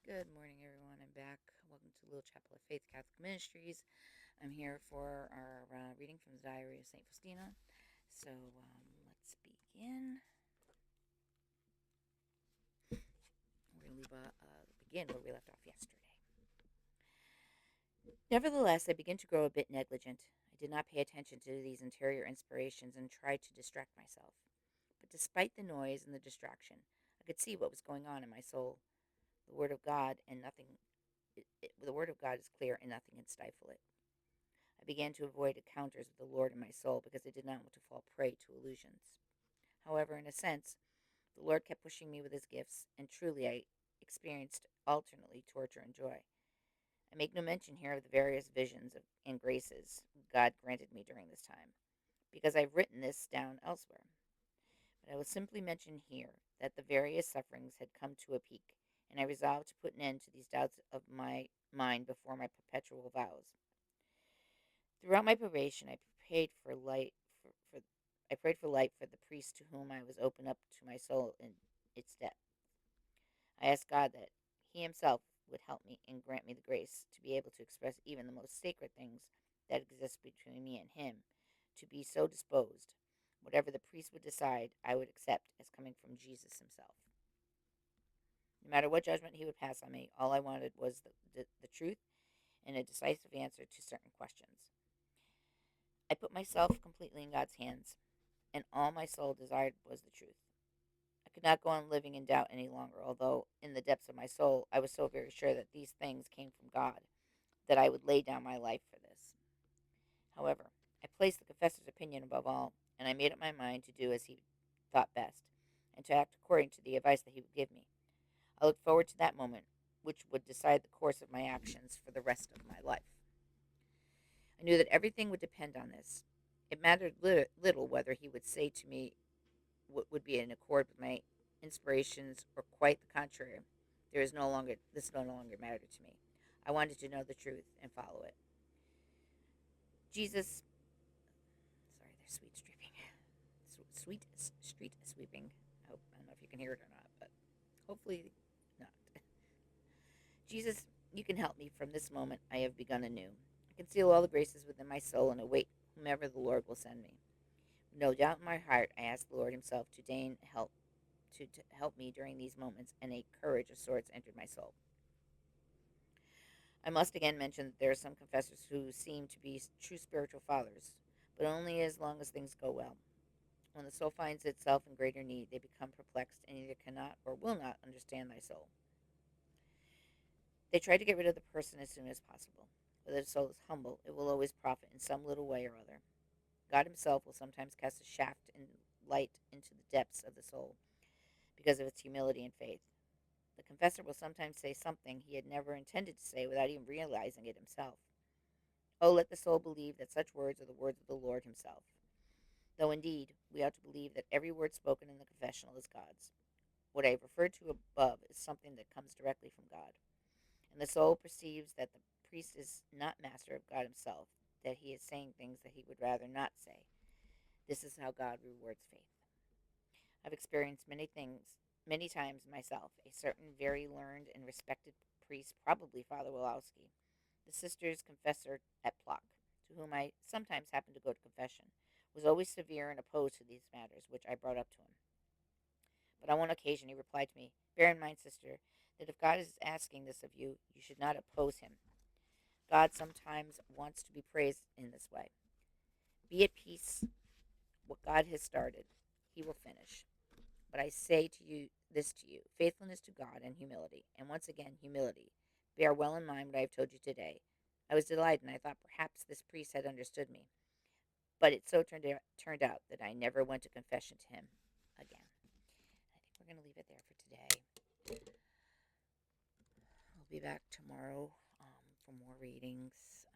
Good morning, everyone. I'm back. Welcome to Little Chapel of Faith Catholic Ministries. I'm here for our reading from the Diary of St Faustina. So let's begin. We're going to begin where we left off yesterday. Nevertheless, I begin to grow a bit negligent. I did not pay attention to these interior inspirations and tried to distract myself. But despite the noise and the distraction, I could see what was going on in my soul. The Word of God and nothing. The Word of God is clear, and nothing can stifle it. I began to avoid encounters with the Lord in my soul because I did not want to fall prey to illusions. However, in a sense, the Lord kept pushing me with his gifts, and truly I experienced alternately torture and joy. I make no mention here of the various and graces God granted me during this time, because I've written this down elsewhere. But I will simply mention here that the various sufferings had come to a peak, and I resolved to put an end to these doubts of my mind before my perpetual vows. Throughout my probation, I prayed for light for I prayed for light for the priest to whom I was open up to my soul in its depth. I asked God that He Himself would help me and grant me the grace to be able to express even the most sacred things that exist between me and Him, to be so disposed. Whatever the priest would decide, I would accept as coming from Jesus Himself. No matter what judgment He would pass on me, all I wanted was the truth and a decisive answer to certain questions. I put myself completely in God's hands, and all my soul desired was the truth. I could not go on living in doubt any longer, although in the depths of my soul I was so very sure that these things came from God that I would lay down my life for this. However, I placed the confessor's opinion above all, and I made up my mind to do as he thought best, and to act according to the advice that he would give me. I looked forward to that moment, which would decide the course of my actions for the rest of my life. I knew that everything would depend on this. It mattered little whether he would say to me what would be in accord with my inspirations, or quite the contrary. This no longer mattered to me. I wanted to know the truth and follow it. Jesus, sorry, there's sweet street sweeping. I don't know if you can hear it or not, but hopefully not. Jesus, you can help me from this moment. I have begun anew. I conceal all the graces within my soul and await whomever the Lord will send me. No doubt in my heart, I ask the Lord Himself to deign help to help me during these moments, and a courage of sorts entered my soul. I must again mention that there are some confessors who seem to be true spiritual fathers, but only as long as things go well. When the soul finds itself in greater need, they become perplexed and either cannot or will not understand thy soul. They try to get rid of the person as soon as possible. Whether the soul is humble, it will always profit in some little way or other. God Himself will sometimes cast a shaft and light into the depths of the soul because of its humility and faith. The confessor will sometimes say something he had never intended to say without even realizing it himself. Oh, let the soul believe that such words are the words of the Lord Himself. Though indeed, we ought to believe that every word spoken in the confessional is God's. What I have referred to above is something that comes directly from God. And the soul perceives that the priest is not master of God Himself, that he is saying things that he would rather not say. This is how God rewards faith. I've experienced many times myself. A certain very learned and respected priest, probably Father Wolowski, the sister's confessor at Plock, to whom I sometimes happened to go to confession, was always severe and opposed to these matters, which I brought up to him. But on one occasion he replied to me, "Bear in mind, sister, that if God is asking this of you, you should not oppose Him. God sometimes wants to be praised in this way. Be at peace. What God has started, He will finish. But I say to you, faithfulness to God and humility, and once again, humility. Bear well in mind what I have told you today." I was delighted, and I thought perhaps this priest had understood me. But it so turned out that I never went to confession to him again. I think we're going to leave it there for today. I'll be back tomorrow for more readings.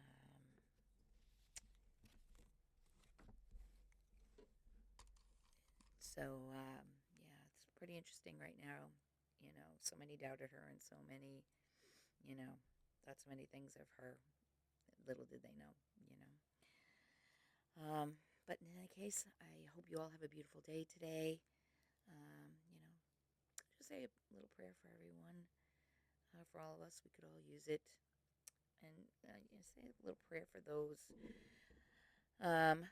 Yeah, it's pretty interesting right now. So many doubted her, and so many, you know, thought so many things of her. Little did they know, you know. But in any case, I hope you all have a beautiful day today. Um, you know, just say a little prayer for everyone. For all of us, we could all use it. And say a little prayer for those um,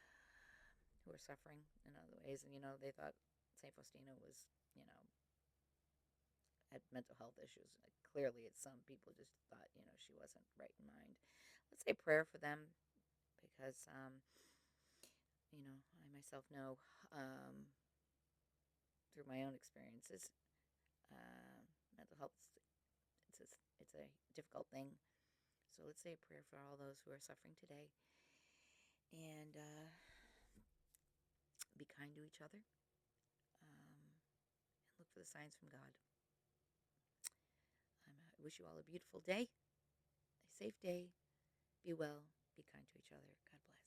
who are suffering in other ways. And, they thought St. Faustina was, you know, had mental health issues. Clearly, it's some people just thought, she wasn't right in mind. Let's say prayer for them because, I myself know through my own experiences, uh, mental health, it's a difficult thing. So let's say a prayer for all those who are suffering today and be kind to each other and look for the signs from God. I wish you all a beautiful day, a safe day. Be well, be kind to each other. God bless.